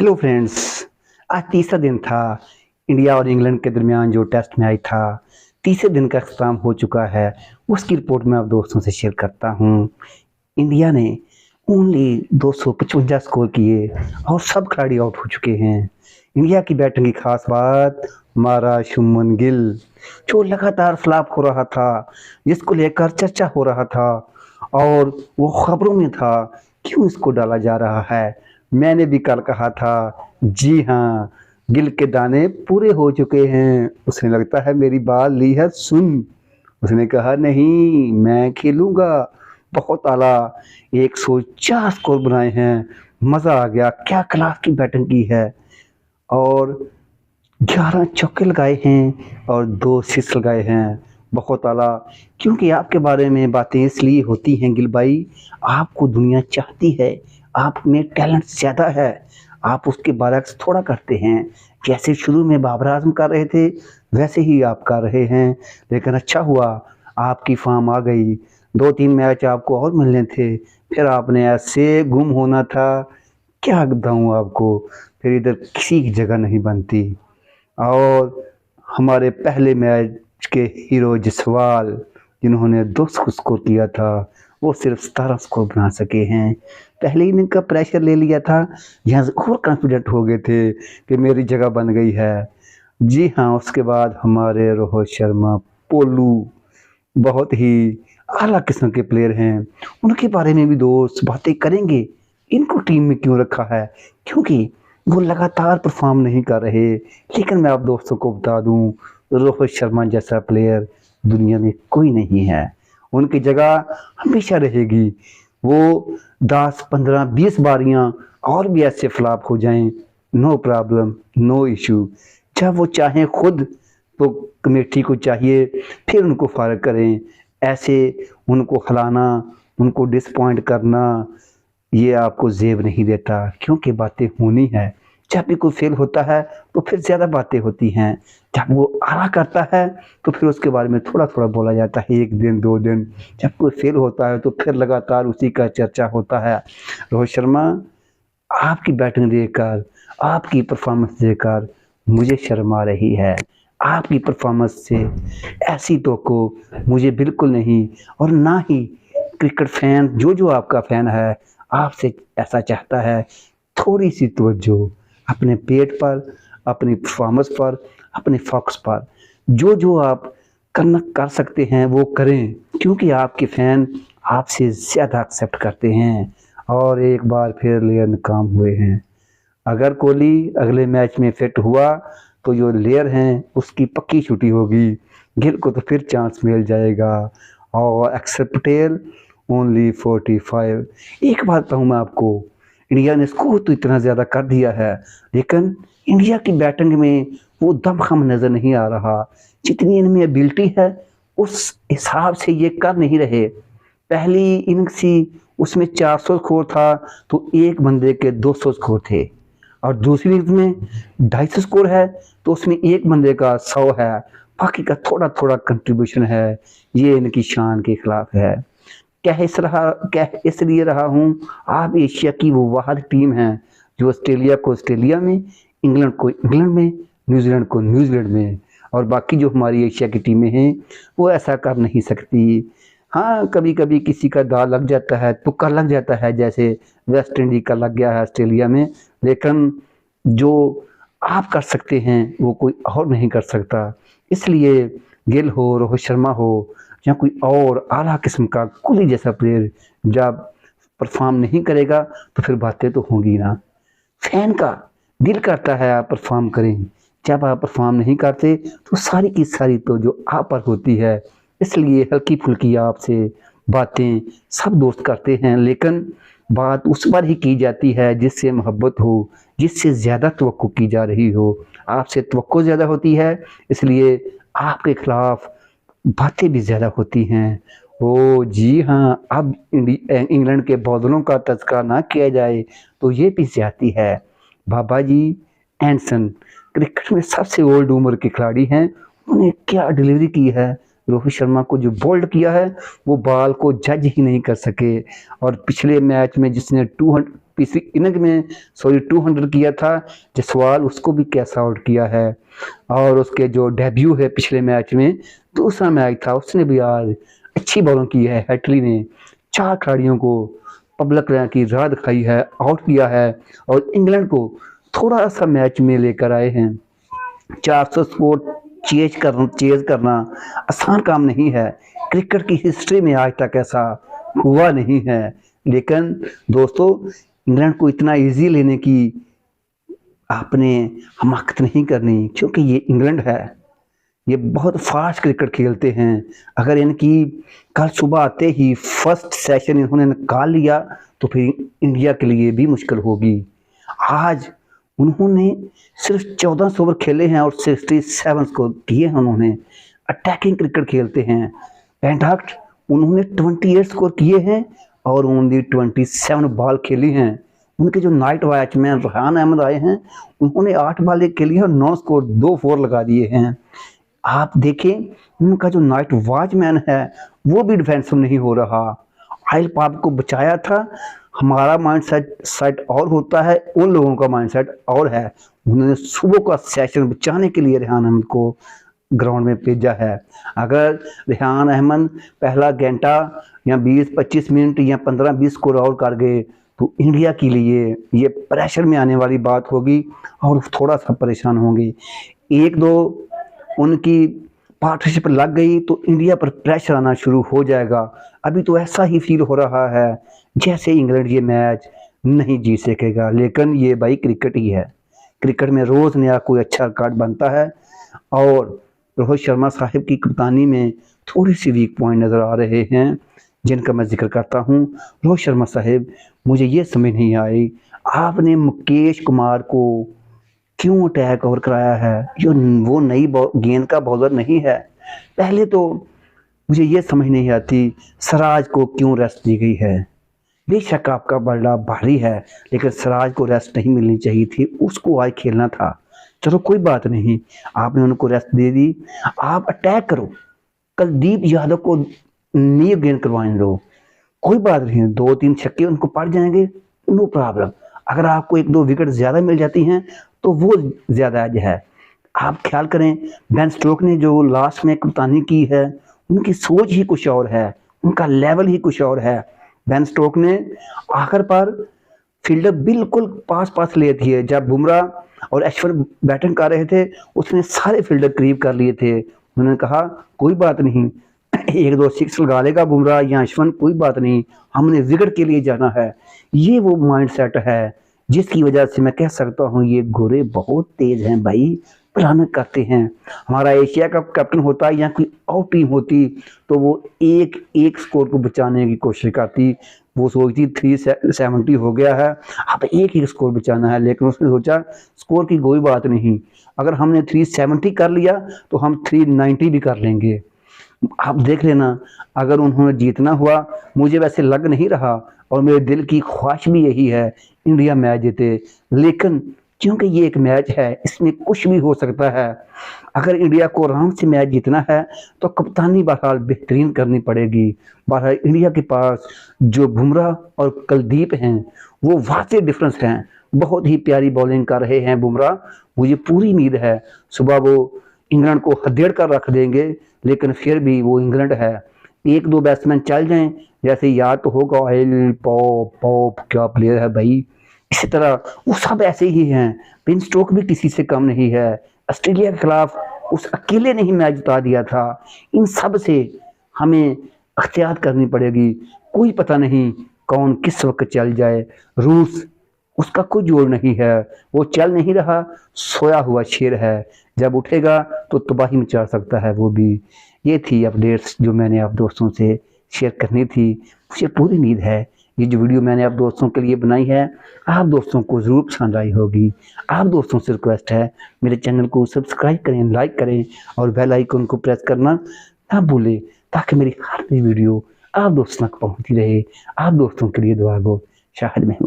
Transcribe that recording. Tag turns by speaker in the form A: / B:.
A: Hello friends. आज तीसरा दिन था इंडिया और इंग्लैंड के दरमियान जो टेस्ट मैच था। तीसरे दिन का अख्ताम हो चुका है। उसकी रिपोर्ट मैं आप दोस्तों से शेयर करता हूँ। इंडिया ने ओनली 255 स्कोर किए और सब खिलाड़ी आउट हो चुके हैं। इंडिया की बैटिंग की खास बात, हमारा शुभमन गिल जो लगातार फ्लॉप हो रहा था, जिसको लेकर चर्चा हो रहा था और वो खबरों में था क्यों इसको डाला जा रहा है। मैंने भी कल कहा था, जी हाँ, गिल के दाने पूरे हो चुके हैं। उसने लगता है मेरी बात ली है सुन। उसने कहा नहीं, मैं खेलूंगा। बहुत आला 104 स्कोर बनाए हैं। मजा आ गया, क्या क्लास की बैटिंग की है। और 11 चौके लगाए हैं और 2 सिक्स लगाए हैं। बहुत आला। क्योंकि आपके बारे में बातें इसलिए होती हैं गिल भाई, आपको दुनिया चाहती है, आप में टैलेंट ज़्यादा है, आप उसके बारक्स थोड़ा करते हैं। जैसे शुरू में बाबर आजम कर रहे थे वैसे ही आप कर रहे हैं। लेकिन अच्छा हुआ आपकी फॉर्म आ गई। 2-3 मैच आपको और मिलने थे, फिर आपने ऐसे गुम होना था। क्या बताऊँ आपको, फिर इधर किसी की जगह नहीं बनती। और हमारे पहले मैच के हीरो जसवाल, जिन्होंने 200 स्कोर किया था, वो सिर्फ 17 स्कोर बना सके हैं। पहले इनिंग का प्रेशर ले लिया था, यहाँ से ओवर कॉन्फिडेंट हो गए थे कि मेरी जगह बन गई है। जी हाँ, उसके बाद हमारे रोहित शर्मा, पोलू बहुत ही आला किस्म के प्लेयर हैं। उनके बारे में भी दोस्त बातें करेंगे, इनको टीम में क्यों रखा है, क्योंकि वो लगातार परफॉर्म नहीं कर रहे। लेकिन मैं आप दोस्तों को बता दूं, रोहित शर्मा जैसा प्लेयर दुनिया में कोई नहीं है। उनकी जगह हमेशा रहेगी। वो 10, 15, 20 बारियां और भी ऐसे फ्लॉप हो जाएं, नो प्रॉब्लम, नो इशू। जब वो चाहें खुद, तो कमेटी को चाहिए फिर उनको फारग करें। ऐसे उनको हलाना, उनको डिसपॉइंट करना, ये आपको जेब नहीं देता। क्योंकि बातें होनी है। जब भी कोई फेल होता है तो फिर ज़्यादा बातें होती हैं। जब वो आला करता है तो फिर उसके बारे में थोड़ा थोड़ा बोला जाता है, 1 दिन 2 दिन। जब कोई फेल होता है तो फिर लगातार उसी का चर्चा होता है। रोहित शर्मा, आपकी बैटिंग देखकर, आपकी परफॉर्मेंस देखकर मुझे शर्म आ रही है। आपकी परफॉर्मेंस से ऐसी तो मुझे बिल्कुल नहीं, और ना ही क्रिकेट फैन जो जो आपका फैन है आपसे ऐसा चाहता है। थोड़ी सी तवज्जो अपने पेट पर, अपनी परफॉर्मेंस पर, अपने फोकस पर, जो जो आप करना कर सकते हैं वो करें। क्योंकि आपके फैन आपसे ज़्यादा एक्सेप्ट करते हैं। और एक बार फिर लेयर नाकाम हुए हैं। अगर कोहली अगले मैच में फिट हुआ तो जो लेयर हैं उसकी पक्की छुट्टी होगी। गिल को तो फिर चांस मिल जाएगा। और अक्षर पटेल ओनली 45। एक बात कहूँ मैं आपको, इंडिया ने स्कोर तो इतना ज़्यादा कर दिया है, लेकिन इंडिया की बैटिंग में वो दमखम नज़र नहीं आ रहा। जितनी इनमें एबिलिटी है उस हिसाब से ये कर नहीं रहे। पहली इनिंग्स थी, उसमें 400 स्कोर था तो एक बंदे के 200 स्कोर थे। और दूसरी इनिंग्स में 250 स्कोर है तो उसमें एक बंदे का 100 है, बाकी का थोड़ा थोड़ा कंट्रीब्यूशन है। ये इनकी शान के खिलाफ है। क्या इसलिए रहा हूँ, आप एशिया की वो वाहिद टीम है जो ऑस्ट्रेलिया को ऑस्ट्रेलिया में, इंग्लैंड को इंग्लैंड में, न्यूजीलैंड को न्यूजीलैंड में, और बाकी जो हमारी एशिया की टीमें हैं वो ऐसा कर नहीं सकती। हाँ, कभी कभी किसी का दाव लग जाता है, तुक्का लग जाता है, जैसे वेस्ट इंडीज का लग गया है ऑस्ट्रेलिया में। लेकिन जो आप कर सकते हैं वो कोई और नहीं कर सकता। इसलिए गिल हो, रोहित शर्मा हो, या कोई और आला किस्म का कोहली जैसा प्लेयर जब परफॉर्म नहीं करेगा तो फिर बातें तो होंगी ना। फैन का दिल करता है आप परफॉर्म करें, जब आप परफॉर्म नहीं करते तो सारी की सारी तो जो आप पर होती है। इसलिए हल्की फुल्की आपसे बातें सब दोस्त करते हैं, लेकिन बात उस पर ही की जाती है जिससे मोहब्बत हो, जिससे ज़्यादा तवक्को की जा रही हो। आपसे तवक्को ज़्यादा होती है, इसलिए आपके खिलाफ बातें भी ज़्यादा होती हैं। ओ जी हाँ, अब इंग्लैंड के बॉलरों का तज़किरा ना किया जाए तो ये भी ज़्यादती है। बाबा जी एंडसन क्रिकेट में सबसे ओल्ड उम्र के खिलाड़ी हैं। उन्होंने क्या डिलीवरी की है। रोहित शर्मा को जो बोल्ड किया है वो बॉल को जज ही नहीं कर सके। और पिछले मैच में जिसने पिछली इनिंग में 200 किया था। जायसवाल उसको भी कैसा आउट किया है। और उसके जो डेब्यू है पिछले मैच में, दूसरा मैच था, उसने भी आज अच्छी बॉलिंग की है। हेटली ने 4 खिलाड़ियों को पब्लिक की राह दिखाई है, आउट किया है और इंग्लैंड को थोड़ा सा मैच में लेकर आए हैं। 400 स्कोर चेज करना आसान काम नहीं है। क्रिकेट की हिस्ट्री में आज तक ऐसा हुआ नहीं है। लेकिन दोस्तों, इंग्लैंड को इतना इजी लेने की आपने हमाकत नहीं करनी, क्योंकि ये इंग्लैंड है। ये बहुत फास्ट क्रिकेट खेलते हैं। अगर इनकी कल सुबह आते ही फर्स्ट सेशन इन्होंने निकाल लिया तो फिर इंडिया के लिए भी मुश्किल होगी। आज उन्होंने सिर्फ 14 ओवर खेले हैं और 67 स्कोर किए हैं। उन्होंने अटैकिंग क्रिकेट खेलते हैं। पेंटाक्ट उन्होंने 28 स्कोर किए हैं और ओनली 27 बॉल खेली हैं। उनके जो नाइट वॉचमैन रेहान अहमद आए हैं, उन्होंने 8 बॉलें खेली हैं और 9 स्कोर 2 4 लगा दिए हैं। आप देखें, उनका जो नाइट वॉचमैन है वो भी डिफेंसिव नहीं हो रहा। आयल पाप को बचाया था। हमारा माइंड सेट और होता है, उन लोगों का माइंड सेट और है। उन्होंने सुबह का सेशन बचाने के लिए रेहान अहमद को ग्राउंड में भेजा है। अगर रेहान अहमद पहला घंटा या 20-25 मिनट या 15-20 स्कोर और कर गए तो इंडिया के लिए ये प्रेशर में आने वाली बात होगी और थोड़ा सा परेशान होंगे। 1-2 उनकी पार्टनरशिप लग गई तो इंडिया पर प्रेशर आना शुरू हो जाएगा। अभी तो ऐसा ही फील हो रहा है जैसे इंग्लैंड ये मैच नहीं जीत सकेगा। लेकिन ये भाई क्रिकेट ही है। क्रिकेट में रोज़ नया कोई अच्छा रिकॉर्ड बनता है और रोहित शर्मा साहिब की कप्तानी में थोड़ी सी वीक पॉइंट नज़र आ रहे हैं, जिनका मैं जिक्र करता हूँ। रोहित शर्मा साहिब, मुझे ये समझ नहीं आई, आपने मुकेश कुमार को क्यों अटैक ओवर कराया है? जो वो नई गेंद का बॉलर नहीं है। पहले तो मुझे ये समझ नहीं आती सिराज को क्यों रेस्ट दी गई है। बेशक आपका बल्ला भारी है, लेकिन सिराज को रेस्ट नहीं मिलनी चाहिए थी, उसको आज खेलना था। चलो कोई बात नहीं, आपने उनको रेस्ट दे दी। आप अटैक करो, कुलदीप यादव को न्यू गेंद करवाने दो, कोई बात नहीं। 2-3 छक्के उनको पड़ जाएंगे, नो प्रॉब्लम। अगर आपको 1-2 विकेट ज़्यादा मिल जाती हैं तो वो ज़्यादा एज है। आप ख्याल करें, बेन स्टोक्स ने जो लास्ट में कप्तानी की है, उनकी सोच ही कुछ और है, उनका लेवल ही कुछ और है। बेन स्टोक्स ने आखिर पर फील्डर बिल्कुल पास ले दिए। जब बुमराह और अश्विन बैटिंग कर रहे थे, उसने सारे फील्डर करीब कर लिए थे। उन्होंने कहा कोई बात नहीं, 1-2 सिक्स लगा लेगा बुमराह या अश्विन, कोई बात नहीं, हमने विकेट के लिए जाना है। ये वो माइंड सेट है जिसकी वजह से मैं कह सकता हूँ ये गोरे बहुत तेज हैं भाई, भयानक करते हैं। हमारा एशिया कप कैप्टन होता या कोई और टीम होती तो वो एक स्कोर को बचाने की कोशिश करती। वो सोचती 370 हो गया है, अब एक स्कोर बचाना है। लेकिन उसने सोचा स्कोर की कोई बात नहीं, अगर हमने 370 कर लिया तो हम 390 भी कर लेंगे। आप देख लेना, अगर उन्होंने जीतना हुआ, मुझे वैसे लग नहीं रहा और मेरे दिल की ख्वाहिश भी यही है इंडिया मैच जीते। लेकिन क्योंकि ये एक मैच है, इसमें कुछ भी हो सकता है। अगर इंडिया को आराम से मैच जीतना है तो कप्तानी बहरहाल बेहतरीन करनी पड़ेगी। बहरहाल इंडिया के पास जो बुमराह और कुलदीप हैं वो वाकई डिफरेंस हैं। बहुत ही प्यारी बॉलिंग कर रहे हैं बुमराह। मुझे पूरी उम्मीद है सुबह वो इंग्लैंड को हदेड़ कर रख देंगे, लेकिन फिर भी वो इंग्लैंड है। 1-2 बैट्समैन चल जाएं, जैसे याद तो होगा ऑयल पॉप क्या प्लेयर है भाई, इसी तरह वो सब ऐसे ही हैं। बेन स्टोक्स भी किसी से कम नहीं है। ऑस्ट्रेलिया के खिलाफ उस अकेले ने ही मैच जिता दिया था। इन सब से हमें एहतियात करनी पड़ेगी। कोई पता नहीं कौन किस वक्त चल जाए। रूस, उसका कोई जोड़ नहीं है, वो चल नहीं रहा, सोया हुआ शेर है। जब उठेगा तो तबाही मचा सकता है वो भी। ये थी अपडेट्स जो मैंने आप दोस्तों से शेयर करनी थी। मुझे पूरी उम्मीद है ये जो वीडियो मैंने आप दोस्तों के लिए बनाई है आप दोस्तों को ज़रूर पसंद आई होगी। आप दोस्तों से रिक्वेस्ट है मेरे चैनल को सब्सक्राइब करें, लाइक करें और बेल आइकन को प्रेस करना ना भूलें, ताकि मेरी हर नई वीडियो आप दोस्तों तक पहुँचती रहे। आप दोस्तों के लिए दुआ गो। शाहिद महमूद।